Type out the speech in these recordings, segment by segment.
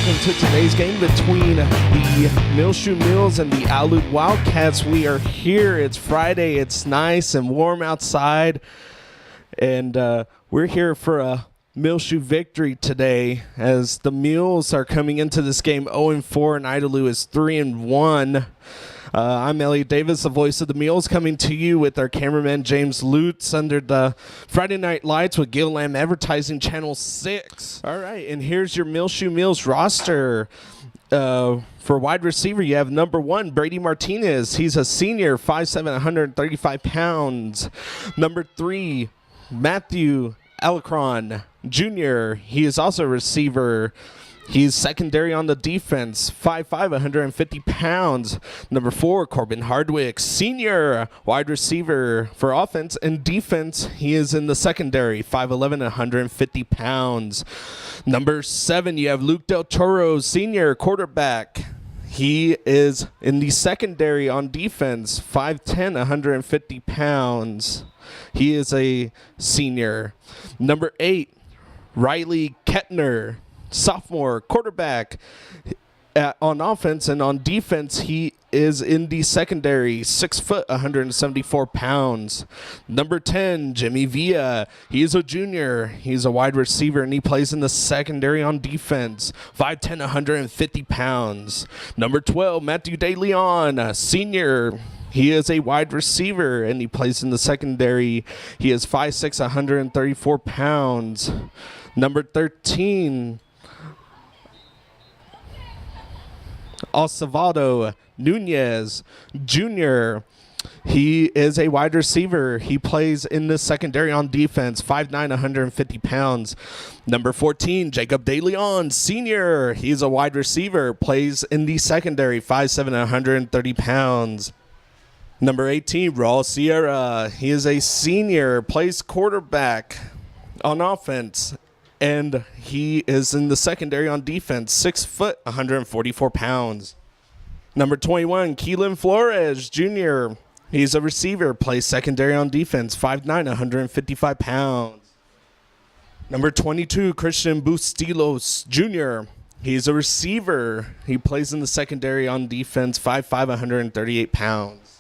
welcome to today's game between the Muleshoe Mules and the Idalou Wildcats. We are here. It's Friday. It's nice and warm outside, and we're here for a Muleshoe victory today as the Mules are coming into this game 0-4 and Idalou is 3-1. I'm Elliott Davis, the voice of the Mules, coming to you with our cameraman James Lutz under the Friday Night Lights with Gil Lamb Advertising Channel 6. All right, and here's your Muleshoe Mules roster. For wide receiver, you have number 1, Brady Martinez. He's a senior, 5'7", 135 pounds. Number 3, Matthew Alacron Jr. He is also a receiver. He's secondary on the defense, 5'5", 150 pounds. Number 4, Corbin Hardwick, senior wide receiver. For offense and defense, he is in the secondary, 5'11", 150 pounds. Number 7, you have Luke Del Toro, senior quarterback. He is in the secondary on defense, 5'10", 150 pounds. He is a senior. Number 8, Riley Kettner, sophomore quarterback. On offense and on defense, he is in the secondary, 6 foot, 174 pounds. Number 10, Jimmy Villa. He is a junior. He's a wide receiver, and he plays in the secondary on defense, 5'10", 150 pounds. Number 12, Matthew De Leon, senior. He is a wide receiver, and he plays in the secondary. He is 5'6", 134 pounds. Number 13, Osvaldo Nunez Jr. He is a wide receiver. He plays in the secondary on defense, 5'9", 150 pounds. Number 14, Jacob De Leon, senior. He's a wide receiver, plays in the secondary, 5'7", 130 pounds. Number 18, Raul Sierra. He is a senior, plays quarterback on offense, and he is in the secondary on defense, 6 foot, 144 pounds. Number 21, Keelan Flores Jr. He's a receiver, plays secondary on defense, 5'9", 155 pounds. Number 22, Christian Bustillos Jr. He's a receiver. He plays in the secondary on defense, 5'5", 138 pounds.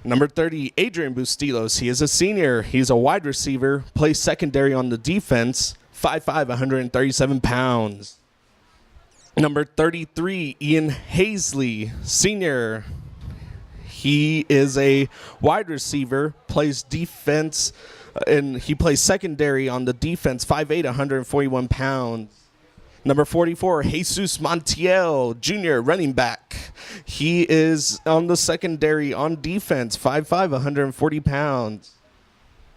Number 30, Adrian Bustillos. He is a senior. He's a wide receiver, plays secondary on the defense, 5'5", 137 pounds. Number 33, Ian Hazley, senior. He is a wide receiver, plays defense, and he plays secondary on the defense, 5'8", 141 pounds. Number 44, Jesus Montiel Jr., running back. He is on the secondary on defense, 5'5", 140 pounds.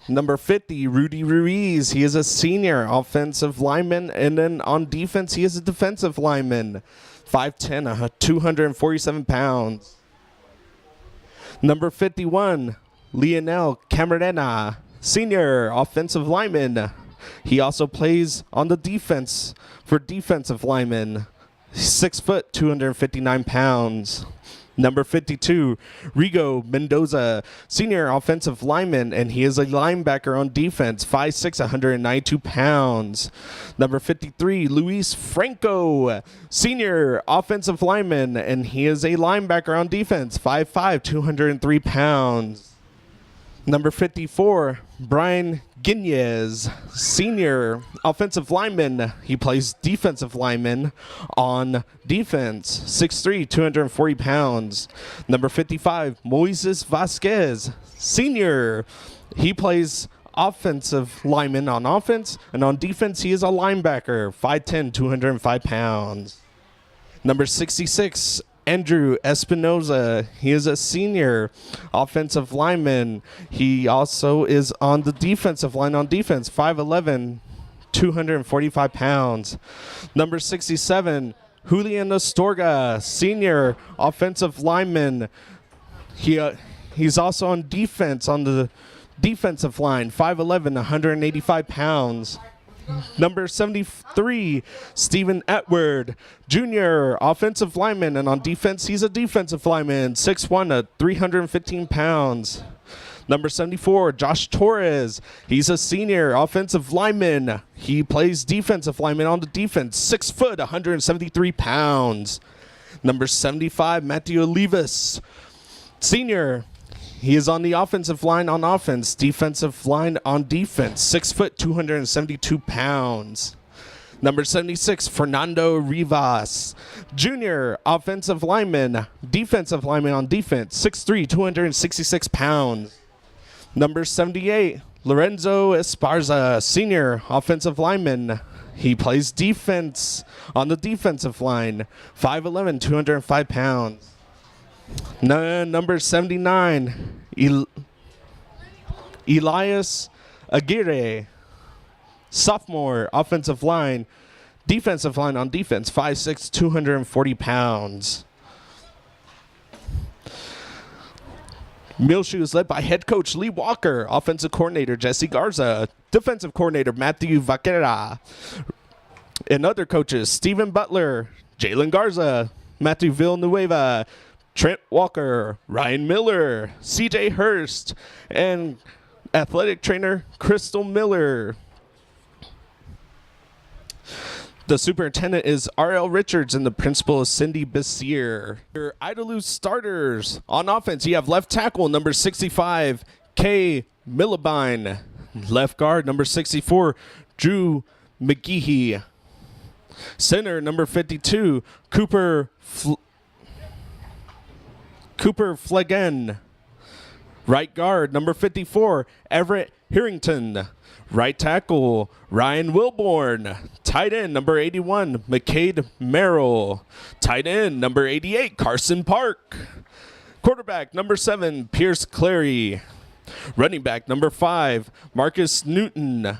Number 50, Rudy Ruiz. He is a senior offensive lineman, and then on defense, he is a defensive lineman, 5'10", 247 pounds. Number 51, Lionel Camarena, senior offensive lineman. He also plays on the defense for defensive linemen, 6 foot, 259 pounds. Number 52, Rigo Mendoza, senior offensive lineman, and he is a linebacker on defense, 5'6", 192 pounds. Number 53, Luis Franco, senior offensive lineman, and he is a linebacker on defense, 5'5", 203 pounds. Number 54, Brian Guiñez, senior offensive lineman. He plays defensive lineman on defense, 6'3", 240 pounds. Number 55, Moises Vasquez, senior. He plays offensive lineman on offense, and on defense, he is a linebacker, 5'10", 205 pounds. Number 66, Andrew Espinoza. He is a senior offensive lineman. He also is on the defensive line on defense, 5'11", 245 pounds. Number 67, Julian Astorga, senior offensive lineman. He's also on defense on the defensive line, 5'11", 185 pounds. Number 73, Stephen Atwood, junior offensive lineman, and on defense, he's a defensive lineman, 6'1", 315 pounds. Number 74, Josh Torres. He's a senior offensive lineman. He plays defensive lineman on the defense. 6 foot, 173 pounds. Number 75, Matthew Olivas. Senior. He is on the offensive line on offense. Defensive line on defense. 6 foot, 272 pounds. Number 76, Fernando Rivas. Junior, offensive lineman. Defensive lineman on defense. 6'3", 266 pounds. Number 78, Lorenzo Esparza. Senior, offensive lineman. He plays defense on the defensive line. 5'11", 205 pounds. Number 79, Elias Aguirre. Sophomore, offensive line, defensive line on defense, 5'6", 240 pounds. Muleshoe is led by head coach Lee Walker, offensive coordinator Jesse Garza, defensive coordinator Matthew Vaquera, and other coaches Stephen Butler, Jalen Garza, Matthew Villanueva, Trent Walker, Ryan Miller, CJ Hurst, and athletic trainer Crystal Miller. The superintendent is R.L. Richards, and the principal is Cindy Bessier. Your Idalou starters on offense, you have left tackle, number 65, Kay Millibine. Left guard, number 64, Drew McGehee. Center, number 52, Cooper Flegen. Right guard, number 54, Everett Harrington. Right tackle, Ryan Wilborn. Tight end, number 81, McCade Merrill. Tight end, number 88, Carson Park. Quarterback, number 7, Pierce Clary. Running back, number 5, Marcus Newton.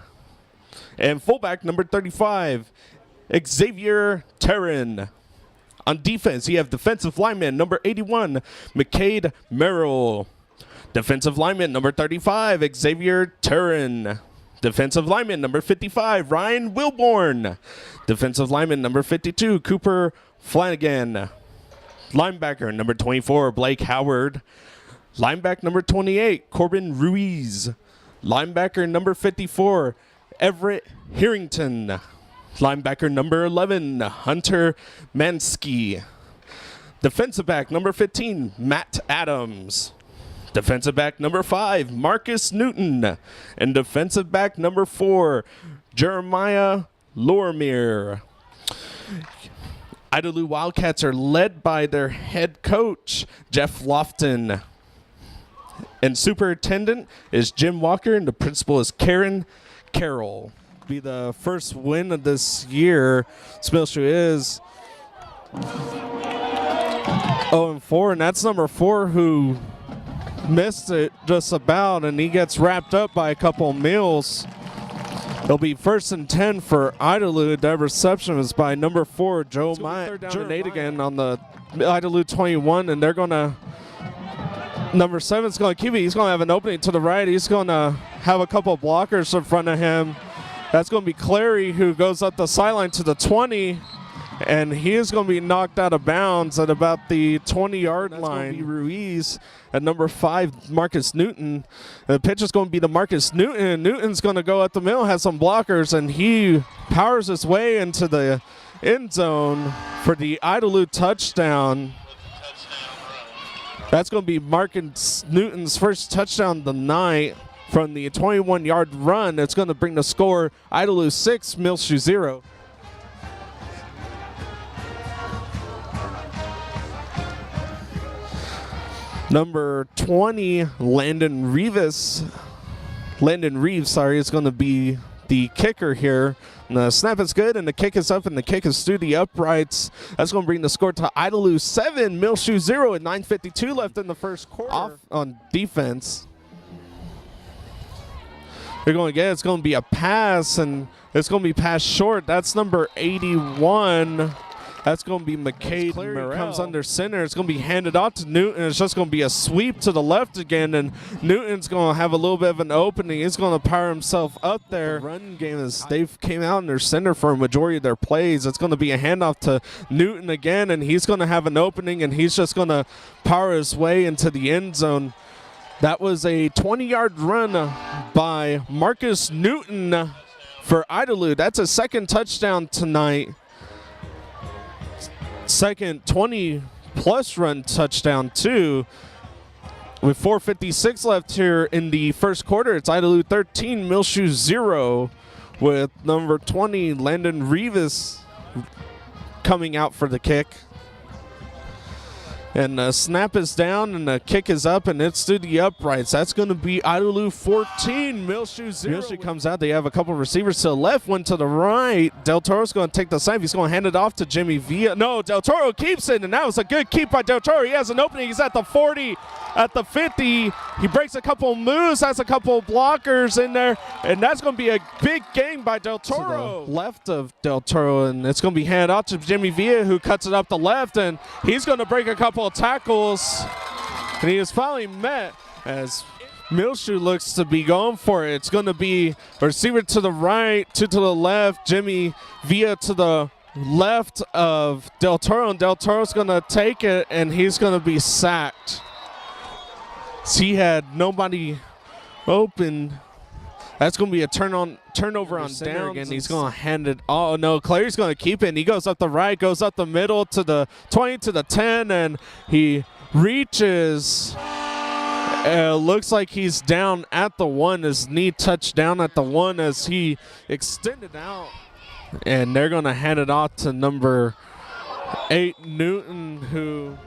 And fullback, number 35, Xavier Terran. On defense, you have defensive lineman, number 81, McCade Merrill. Defensive lineman, number 35, Xavier Terran. Defensive lineman, number 55, Ryan Wilborn. Defensive lineman, number 52, Cooper Flanagan. Linebacker, number 24, Blake Howard. Linebacker, number 28, Corbin Ruiz. Linebacker, number 54, Everett Harrington. Linebacker, number 11, Hunter Mansky. Defensive back, number 15, Matt Adams. Defensive back number 5, Marcus Newton. And defensive back number 4, Jeremiah Lorimer. Idalou Wildcats are led by their head coach, Jeff Lofton. And superintendent is Jim Walker, and the principal is Karen Carroll. Be the first win of this year. Muleshoe is 0-4, and that's number 4 who missed it just about, and he gets wrapped up by a couple of meals. It'll be 1st and 10 for Idalou. That reception is by number 4, Joe Myatt. Down and 8 again on the Idalou 21, and they're going to, number 7 is going to keep it. He's going to have an opening to the right. He's going to have a couple of blockers in front of him. That's going to be Clary, who goes up the sideline to the 20. And he is going to be knocked out of bounds at about the 20-yard line. That's going to be Ruiz at number 5, Marcus Newton. The pitch is going to be to Marcus Newton. Newton's going to go at the middle, has some blockers, and he powers his way into the end zone for the Idalou touchdown. That's going to be Marcus Newton's first touchdown of the night from the 21-yard run. It's going to bring the score Idalou 6, Muleshoe 0. Number 20, Landon Reeves, is going to be the kicker here. And the snap is good, and the kick is up, and the kick is through the uprights. That's going to bring the score to Idalou 7, Muleshoe 0, at 9:52 left in the first quarter. Off on defense. They're going to get it. It's going to be a pass, and it's going to be passed short. That's number 81. That's going to be McCade Merrill. Comes under center. It's going to be handed off to Newton. It's just going to be a sweep to the left again, and Newton's going to have a little bit of an opening. He's going to power himself up there. The run game is they came out in their center for a majority of their plays. It's going to be a handoff to Newton again, and he's going to have an opening, and he's just going to power his way into the end zone. That was a 20-yard run by Marcus Newton for Idalou. That's a second touchdown tonight. Second 20-plus run touchdown, too. With 4:56 left here in the first quarter, it's Idalou 13, Muleshoe 0, with number 20, Landon Rivas, coming out for the kick. And the snap is down, and the kick is up, and it's to the uprights. That's going to be Idalou 14, Muleshoe 0. Muleshoe comes out. They have a couple receivers to the left, one to the right. Del Toro's going to take the snap. He's going to hand it off to Jimmy Villa. No, Del Toro keeps it, and that was a good keep by Del Toro. He has an opening. He's at the 40, at the 50. He breaks a couple moves, has a couple blockers in there, and that's going to be a big gain by Del Toro. To the left of Del Toro, and it's going to be handed off to Jimmy Villa, who cuts it up the left, and he's going to break a couple of tackles, and he is finally met as Muleshoe looks to be going for it. It's going to be a receiver to the right, two to the left, Jimmy Villa to the left of Del Toro, and Del Toro's going to take it, and he's going to be sacked. So he had nobody open. That's going to be a turnover on down, and he's going to hand it. Oh, no, Clary's going to keep it, and he goes up the right, goes up the middle to the 20, to the 10, and he reaches. Looks like he's down at the 1. His knee touched down at the 1 as he extended out, and they're going to hand it off to number 8, Newton, who...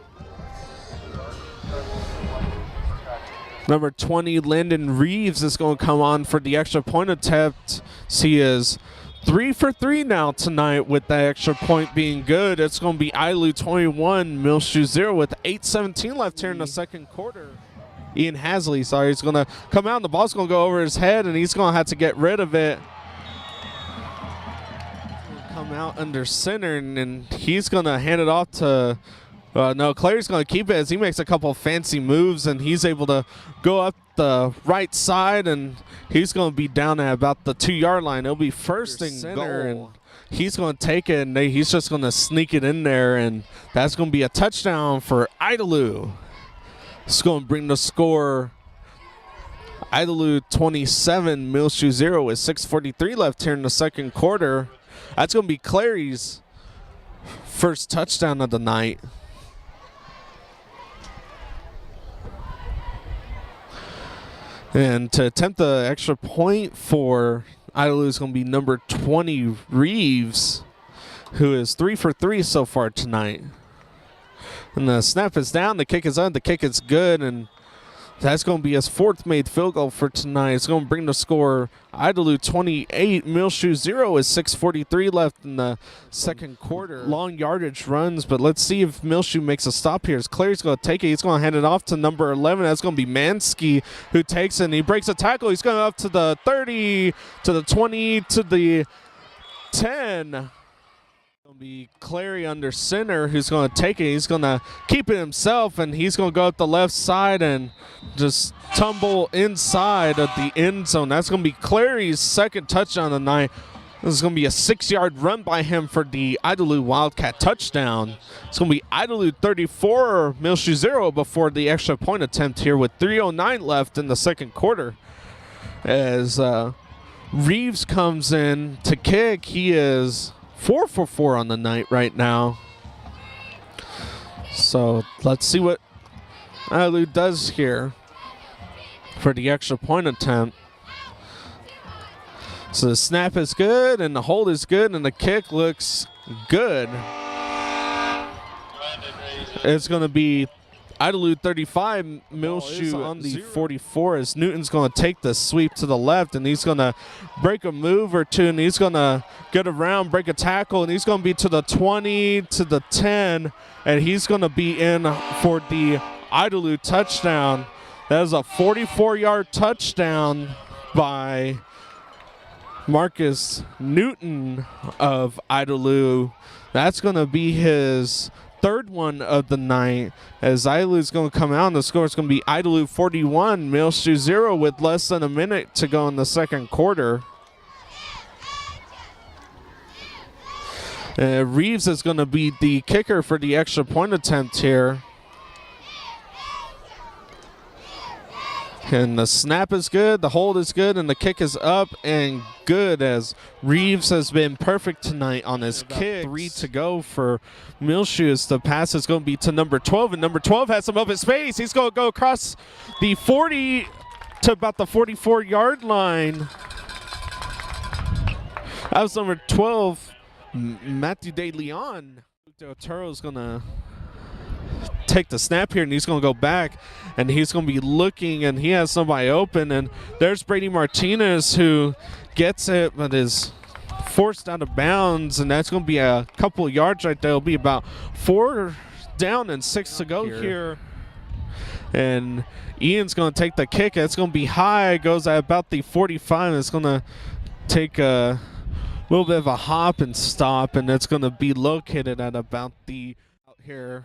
Number 20, Landon Rivas, is going to come on for the extra point attempt. He is 3 for 3 now tonight with that extra point being good. It's going to be Idalou 21, Muleshoe 0 with 8:17 left here in the second quarter. Ian Hasley, sorry, he's going to come out and the ball's going to go over his head, and he's going to have to get rid of it. Come out under center, and he's going to hand it off to... no, Clary's going to keep it as he makes a couple fancy moves, and he's able to go up the right side, and he's going to be down at about the 2-yard line. It'll be first and goal, and he's going to take it, and he's just going to sneak it in there, and that's going to be a touchdown for Idalou. It's going to bring the score Idalou 27, Muleshoe 0 with 6:43 left here in the second quarter. That's going to be Clary's first touchdown of the night. And to attempt the extra point for Idalou is going to be number 20, Reeves, who is 3 for 3 so far tonight. And the snap is down, the kick is on, the kick is good, and that's going to be his 4th made field goal for tonight. It's going to bring the score Idalou 28, Muleshoe 0 with 6:43 left in the second quarter. Long yardage runs, but let's see if Muleshoe makes a stop here. As Clary's going to take it, he's going to hand it off to number 11. That's going to be Mansky, who takes it, and he breaks a tackle. He's going up to the 30, to the 20, to the 10. Be Clary under center, who's going to take it. He's going to keep it himself, and he's going to go up the left side and just tumble inside of the end zone. That's going to be Clary's second touchdown of the night. This is going to be a 6-yard run by him for the Idalou Wildcat touchdown. It's going to be Idalou 34, Muleshoe 0 before the extra point attempt here with 3:09 left in the second quarter. As Reeves comes in to kick, he is 4 for 4 on the night right now. So let's see what Idalou does here for the extra point attempt. So the snap is good, and the hold is good, and the kick looks good. It's going to be Idalou 35, Muleshoe on the 44, as Newton's going to take the sweep to the left, and he's going to break a move or two, and he's going to get around, break a tackle, and he's going to be to the 20, to the 10, and he's going to be in for the Idalou touchdown. That is a 44-yard touchdown by Marcus Newton of Idalou. That's going to be his 3rd one of the night, as Idalou is going to come out, and the score is going to be Idalou 41, Muleshoe 0 with less than a minute to go in the second quarter. Reeves is going to be the kicker for the extra point attempt here. And the snap is good, the hold is good, and the kick is up and good, as Reeves has been perfect tonight on his kick. 3 to go for Muleshoe. The pass is going to be to number 12, and number 12 has some open space. He's going to go across the 40 to about the 44-yard line. That was number 12, Matthew De Leon. Del Toro's going to take the snap here, and he's going to go back, and he's going to be looking, and he has somebody open, and there's Brady Martinez, who gets it but is forced out of bounds, and that's going to be a couple of yards right there. It'll be about 4 down and 6 to go here. And Ian's going to take the kick. It's going to be high. It goes at about the 45. It's going to take a little bit of a hop and stop, and it's going to be located at about the out here.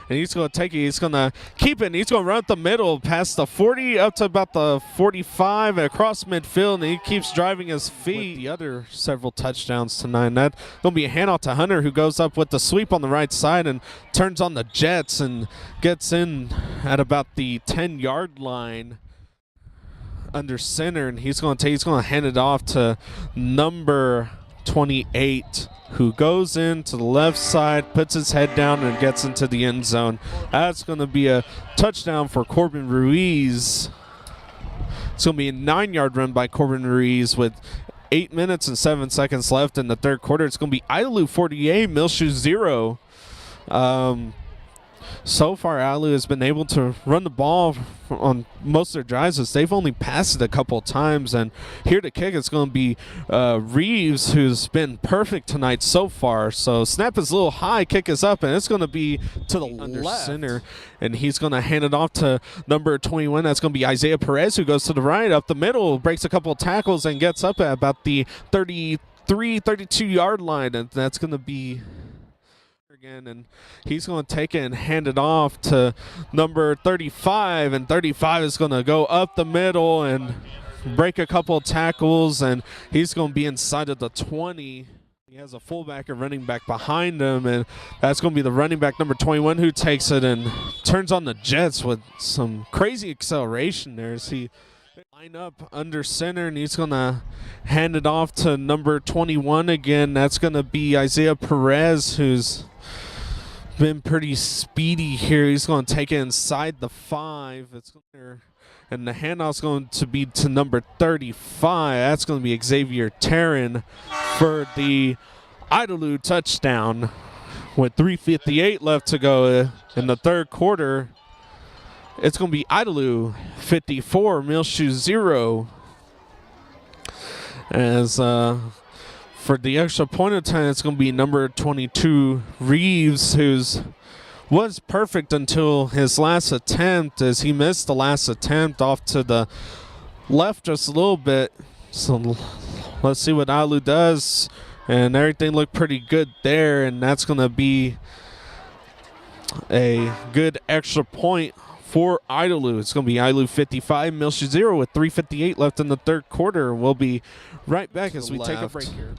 And he's going to take it. He's going to keep it. And he's going to run up the middle past the 40 up to about the 45 and across midfield. And he keeps driving his feet. With the other several touchdowns tonight. And that's going to be a handoff to Hunter, who goes up with the sweep on the right side and turns on the jets and gets in at about the 10-yard line under center. And he's going to hand it off to number 28, who goes into the left side, puts his head down, and gets into the end zone. That's going to be a touchdown for Corbin Ruiz. It's going to be a 9-yard run by Corbin Ruiz with 8 minutes and 7 seconds left in the third quarter. It's going to be Idalou 48, Muleshoe 0. So far, Idalou has been able to run the ball on most of their drives, as they've only passed it a couple of times. And here to kick, it's going to be Reeves, who's been perfect tonight so far. So snap is a little high, kick is up, and it's going to be to the under center. And he's going to hand it off to number 21. That's going to be Isaiah Perez, who goes to the right, up the middle, breaks a couple of tackles, and gets up at about the 33, 32-yard line. And that's going to be again, and he's going to take it and hand it off to number 35, and 35 is going to go up the middle and break a couple of tackles, and he's going to be inside of the 20. He has a fullback and running back behind him, and that's going to be the running back number 21 who takes it and turns on the jets with some crazy acceleration there as he line up under center, and he's going to hand it off to number 21 again. That's going to be Isaiah Perez, who's been pretty speedy here. He's going to take it inside the 5. And the handoff's going to be to number 35. That's going to be Xavier Tarrin for the Idalou touchdown with 3:58 left to go in the third quarter. It's going to be Idalou 54, Muleshoe 0. As for the extra point of time, it's going to be number 22, Reeves, who's was perfect until his last attempt, as he missed the last attempt off to the left just a little bit. So let's see what Idalou does. And everything looked pretty good there, and that's going to be a good extra point for Idalou. It's going to be Idalou 55, Muleshoe 0 with 3:58 left in the third quarter. We'll be right back as we take a break here.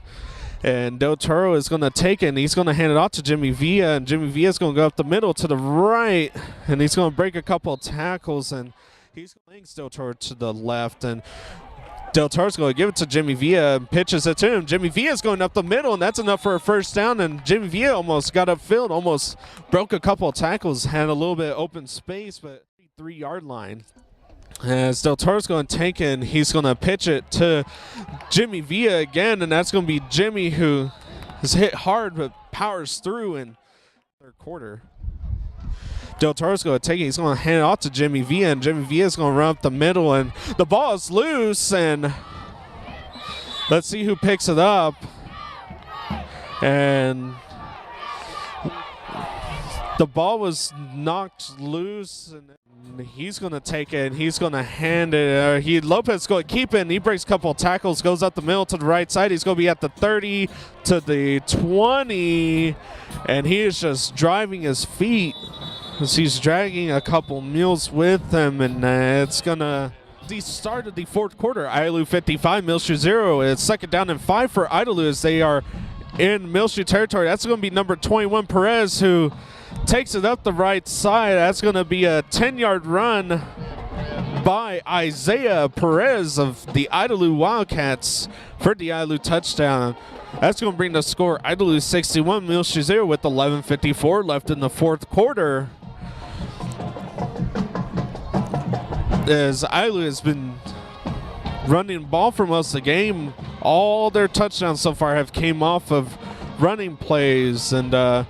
And Del Toro is going to take it, and he's going to hand it off to Jimmy Villa, and Jimmy Villa is going to go up the middle to the right, and he's going to break a couple of tackles, and he's going Del Toro to the left, and Del Toro's going to give it to Jimmy Villa and pitches it to him. Jimmy Villa's going up the middle, and that's enough for a first down, and Jimmy Villa almost got upfield, almost broke a couple of tackles, had a little bit of open space, but 3-yard line. As Del Toro's going to take it, and he's going to pitch it to Jimmy Villa again, and that's going to be Jimmy, who is hit hard but powers through in third quarter. Del Toro's going to take it. He's going to hand it off to Jimmy Villa, and Jimmy Villa's going to run up the middle, and the ball is loose, and let's see who picks it up. And the ball was knocked loose, and he's going to take it, and he's going to hand it. Lopez is going to keep it, and he breaks a couple of tackles, goes up the middle to the right side. He's going to be at the 30 to the 20, and he is just driving his feet as he's dragging a couple mules with him, and it's going to the start of the fourth quarter. Idalou 55, Muleshoe 0. It's second down and 5 for Idalou as they are in Muleshoe territory. That's going to be number 21, Perez, who takes it up the right side. That's going to be a 10-yard run by Isaiah Perez of the Idalou Wildcats for the Idalou touchdown. That's going to bring the score Idalou 61, Muleshoe 0 with 11:54 left in the fourth quarter. As Idalou has been running ball for most of the game, all their touchdowns so far have came off of running plays. And to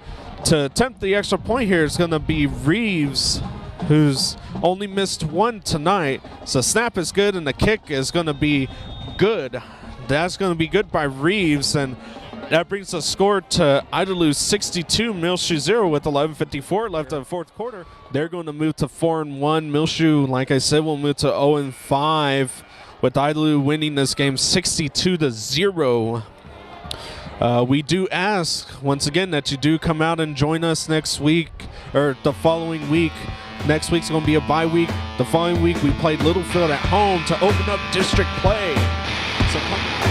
attempt the extra point here is going to be Reeves, who's only missed one tonight. So snap is good and the kick is going to be good. That's going to be good by Reeves, and that brings the score to Idalou 62, Muleshoe 0 with 11:54 left in the fourth quarter. They're going to move to 4-1. Muleshoe, like I said, will move to 0-5 with Idalou winning this game 62-0. We do ask, once again, that you do come out and join us next week, or the following week. Next week's going to be a bye week. The following week, we played Littlefield at home to open up district play. So come